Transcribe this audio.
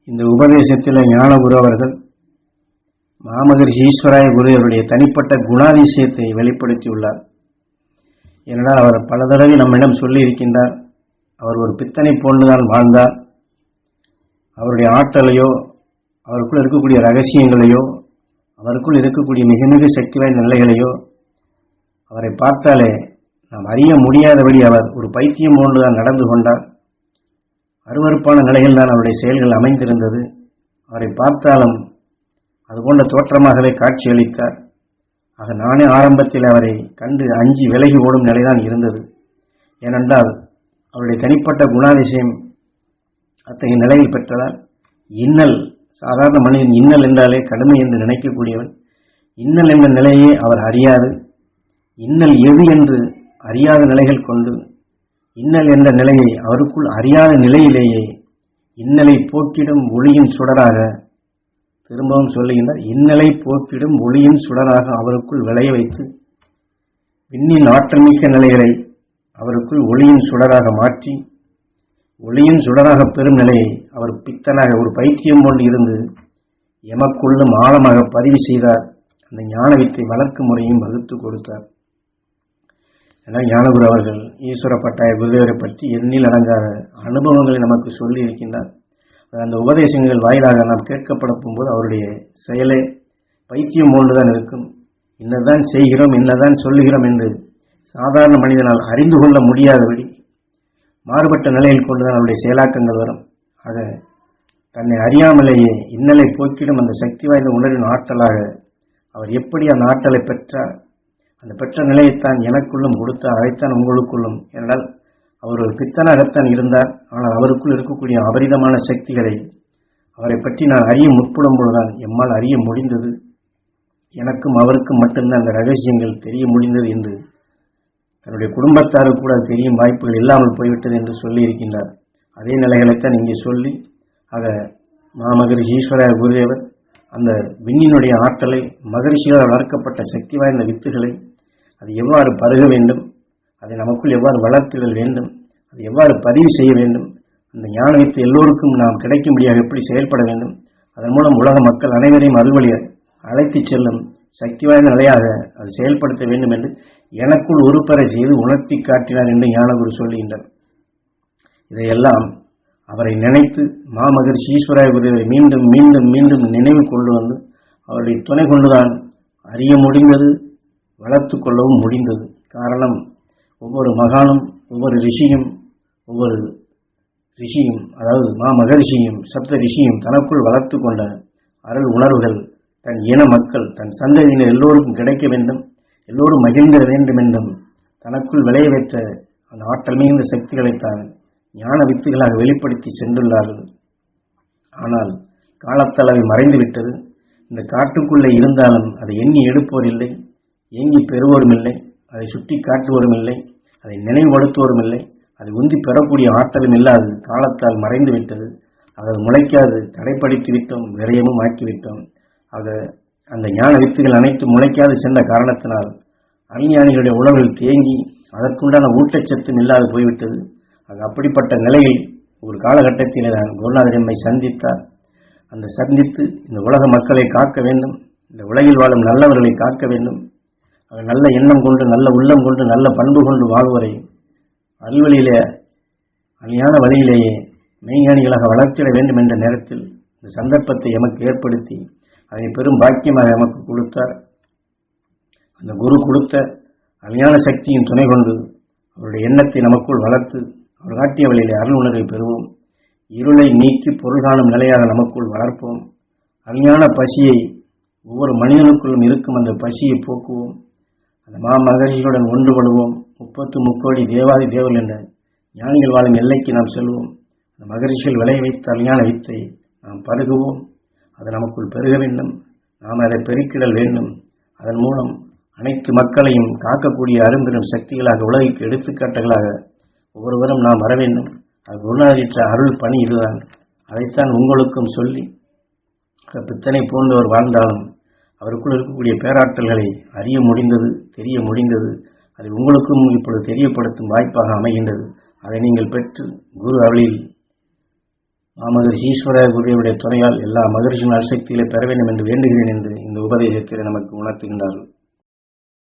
இந்த உபதேசத்தில் ஞானகுரு அவர்கள் மாமகரிஷி ஈஸ்வராய குரு அவருடைய தனிப்பட்ட குணாதிசயத்தை வெளிப்படுத்தியுள்ளார். ஏனென்றால் அவர் பல தடவை நம்மிடம் சொல்லி இருக்கின்றார், அவர் ஒரு பித்தனை போன்றுதான் வாழ்ந்தார். அவருடைய ஆற்றலையோ அவருக்குள் இருக்கக்கூடிய ரகசியங்களையோ அவருக்குள் இருக்கக்கூடிய மிக மிக சக்தி வாய்ந்த நிலைகளையோ அவரை பார்த்தாலே நாம் அறிய முடியாதபடி அவர் ஒரு பைத்தியம் போன்றுதான் நடந்து கொண்டார். அருவருப்பான நிலையில் தான் அவருடைய செயல்கள் அமைந்திருந்தது. அவரை பார்த்தாலும் அதுபோன்ற தோற்றமாகவே காட்சியளித்தார். ஆக நானே ஆரம்பத்தில் அவரை கண்டு அஞ்சி விலகி ஓடும் நிலைதான் இருந்தது. ஏனென்றால் அவருடைய தனிப்பட்ட குணாதிசயம் அத்தகைய நிலையில் பெற்றதால் இன்னல், சாதாரண மனிதன் இன்னல் என்றாலே கடுமை என்று நினைக்கக்கூடியவன், இன்னல் என்ற நிலையே அவர் அறியாது. இன்னல் எது என்று அறியாத நிலைகள் கொண்டு இன்னல் என்ற நிலையை அவருக்குள் அறியாத நிலையிலேயே இன்னலை போக்கிடும் ஒளியின் சுடராக, திரும்பவும் சொல்லுகின்றார், இன்னலை போக்கிடும் ஒளியின் சுடராக அவருக்குள் விளைய வைத்து விண்ணின் ஆற்றல்மிக்க நிலைகளை அவருக்குள் ஒளியின் சுடராக மாற்றி ஒளியின் சுடராக பெறும் நிலையை அவர் பித்தனாக ஒரு பைத்தியம் போன்று இருந்து எமக்குள்ளும் ஆழமாக பதிவு செய்தார். அந்த ஞான வித்தை வளர்க்கும் முறையும் வகுத்து கொடுத்தார். என ஞானகுரு அவர்கள் ஈஸ்வர பட்டாய குருதேவரை பற்றி எண்ணில் அடங்காத அனுபவங்களை நமக்கு சொல்லி இருக்கின்றார். அந்த உபதேசங்கள் வாயிலாக நாம் கேட்கப்பட போகும்போது அவருடைய செயலே பைத்தியம் போன்றுதான் இருக்கும். என்னதான் செய்கிறோம், என்னதான் சொல்லுகிறோம் என்று சாதாரண மனிதனால் அறிந்து கொள்ள முடியாதபடி மாறுபட்ட நிலையில் கொண்டுதான் அவருடைய செயலாக்கங்கள் வரும். ஆக தன்னை அறியாமலேயே இன்னலை போக்கிடும் அந்த சக்தி வாய்ந்த உணர்வின் ஆற்றலாக அவர் எப்படி அந்த ஆற்றலை பெற்றார், அந்த பெற்ற நிலையைத்தான் எனக்குள்ளும் கொடுத்தார், அதைத்தான் உங்களுக்குள்ளும். என்றால் அவர் ஒரு பித்தனாகத்தான் இருந்தார். ஆனால் அவருக்குள் இருக்கக்கூடிய அபரிதமான சக்திகளை அவரை பற்றி நான் அறிய முற்படும் பொழுதுதான் எம்மால் அறிய முடிந்தது. எனக்கும் அவருக்கும் மட்டும்தான் அந்த ரகசியங்கள் தெரிய முடிந்தது என்று தன்னுடைய குடும்பத்தாருக்கு கூட தெரியும் வாய்ப்புகள் இல்லாமல் போய்விட்டது என்று சொல்லி இருக்கின்றார். அதே நிலைகளைத்தான் இங்கே சொல்லி, ஆக மாமகரிஷி ஈஸ்வர குருதேவர் அந்த விண்ணினுடைய ஆற்றலை, மகரிஷியால் வளர்க்கப்பட்ட சக்தி வாய்ந்த வித்துகளை அது எவ்வாறு பருக வேண்டும், அதை நமக்குள் எவ்வாறு வளர்த்துதல் வேண்டும், அதை எவ்வாறு பதிவு செய்ய வேண்டும், அந்த ஞான வித்து எல்லோருக்கும் நாம் கிடைக்கும்படியாக எப்படி செயல்பட வேண்டும், அதன் மூலம் உலக மக்கள் அனைவரையும் அருள்வழிய அழைத்து செல்லும் சக்தி வாய்ந்த நிலையாக அது செயல்படுத்த வேண்டும் என்று எனக்குள் உருப்பெற செய்து உணர்த்தி காட்டினார் என்று ஞானகுரு சொல்லுகின்றார். இதையெல்லாம் அவரை நினைத்து மாமகரிஷி ஈஸ்வராய குருவை மீண்டும் மீண்டும் மீண்டும் நினைவு கொண்டு வந்து அவருடைய துணை கொண்டுதான் அறிய முடிந்தது, வளர்த்து கொள்ளவும் முடிந்தது. காரணம், ஒவ்வொரு மகானும் ஒவ்வொரு ரிஷியும் அதாவது மாமகரிஷியும் சப்த ரிஷியும் தனக்குள் வளர்த்து கொண்ட அருள் உணர்வுகள் தன் இன மக்கள், தன் சந்ததியினர் எல்லோருக்கும் கிடைக்க வேண்டும், எல்லோரும் மகிழ்ந்திட வேண்டும் என்றும் தனக்குள் விளைய வைத்த அந்த ஆற்றல் மிகுந்த சக்திகளைத்தான் ஞான வித்துகளாக வெளிப்படுத்தி சென்றுள்ளார்கள். ஆனால் காலத்தளவை மறைந்துவிட்டது. இந்த காட்டுக்குள்ளே இருந்தாலும் அதை எண்ணி எடுப்போர் இல்லை, ஏங்கி பெறுவோரும் இல்லை, அதை சுட்டி காட்டுவோரும் இல்லை, அதை நினைவுபடுத்துவோரும் இல்லை, அதை உந்தி பெறக்கூடிய ஆற்றலும் இல்லாது காலத்தால் மறைந்து விட்டது. அதை முளைக்காது தடைப்படுத்தி விட்டோம், விரயமும் ஆக்கிவிட்டோம். ஆக அந்த ஞான வித்துகள் அனைத்து முளைக்காது சென்ற காரணத்தினால் அறிஞானிகளுடைய உணர்வுகள் தேங்கி அதற்குண்டான ஊட்டச்சத்தும் இல்லாது போய்விட்டது. ஆக அப்படிப்பட்ட நிலையில் ஒரு காலகட்டத்திலே தான் குருநாதர் எம்மை சந்தித்தார். அந்த சந்தித்து இந்த உலக மக்களை காக்க வேண்டும், இந்த உலகில் வாழும் நல்லவர்களை காக்க வேண்டும், நல்ல எண்ணம் கொண்டு நல்ல உள்ளம் கொண்டு நல்ல பண்பு கொண்டு வாழ்வரை அல்வழியிலே அழியான வழியிலேயே மெய்ஞானிகளாக வளர்த்திட வேண்டும் என்ற நேரத்தில் இந்த சந்தர்ப்பத்தை எமக்கு ஏற்படுத்தி அதை பெரும் பாக்கியமாக எமக்கு கொடுத்தார். அந்த குரு கொடுத்த அழியான சக்தியின் துணை கொண்டு அவருடைய எண்ணத்தை நமக்குள் வளர்த்து அவர் காட்டிய வழியிலே அருள் உணர்வை பெறுவோம். இருளை நீக்கி பொருள் காணும் நிலையாக நமக்குள் வளர்ப்போம். அழியான பசியை ஒவ்வொரு மனிதனுக்குள்ளும் இருக்கும் அந்த பசியை போக்குவோம். அந்த மாமகரிஷிகளுடன் ஒன்றுபடுவோம். 33 தேவாதி தேவர்கள் என்ற ஞானிகள் வாழும் எல்லைக்கு நாம் செல்வோம். அந்த மகரிஷிகள் விளைய வைத்த அழியான வித்தை நாம் பருகுவோம். அது நமக்குள் பெருக வேண்டும், நாம் அதை பெருக்கிடல் வேண்டும். அதன் மூலம் அனைத்து மக்களையும் காக்கக்கூடிய அரும்பெரும் சக்திகளாக உலகிற்கு எடுத்துக்காட்டுகளாக ஒவ்வொருவரும் நாம் வர வேண்டும். அது குருநாதரிற்ற அருள் பணி இதுதான். அதைத்தான் உங்களுக்கும் சொல்லி, பித்தனை போன்றவர் வாழ்ந்தாலும் அவருக்குள் இருக்கக்கூடிய பேராற்றல்களை அறிய முடிந்தது, தெரிய முடிந்தது. அதை உங்களுக்கும் இப்பொழுது தெரியப்படுத்தும் வாய்ப்பாக அமைகின்றது. அதை நீங்கள் பெற்று குரு அருளில் மாமகரிஷி ஈஸ்வராய குருவுடைய துணையால் எல்லா மகரிஷியின் அசக்திகளை பெற வேண்டும் என்று வேண்டுகிறேன் என்று இந்த உபதேசத்தில் நமக்கு உணர்த்துகின்றார்கள்.